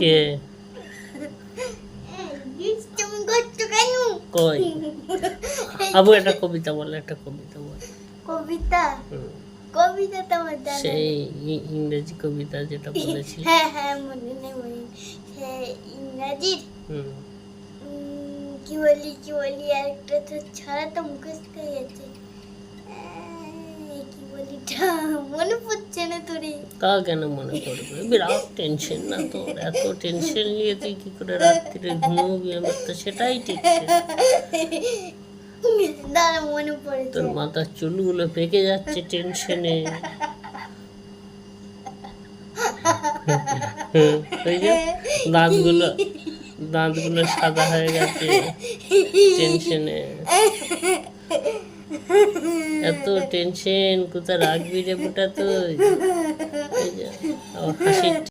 কে তুমি করছো কেন? কই আবু একটা কবিতা বল, একটা কবিতা বল। কবিতা? কবিতা তো আমার জানা সেই নেই। ইংরেজি কবিতা যেটা বলেছি। হ্যাঁ হ্যাঁ, মনে নেই মনে নেই। সে ইংরাজির হুম। কি বলি একটা তো ছড়া তো মুখস্থ হয়ে গেছে। কি বলি টা মনে পড়ছে না তোরে। তা কেন মনে পড়বে? বিরাট টেনশন না তোর, এত টেনশন নিয়ে তুই কি করে রাত্রিরে ঘুমোবি? আমার তো সেটাই টেনশন। দাঁড়া, মনে পড়েছে। তোর মাথার চুলগুলো পেকে যাচ্ছে টেনশনে। ওই যে দাঁতগুলো দাঁতগুলো সাদা হয়ে গেছে টেনশনে। এত টেনশন কোথায় রাখবি রে বুটা তুই? এই যে হাসি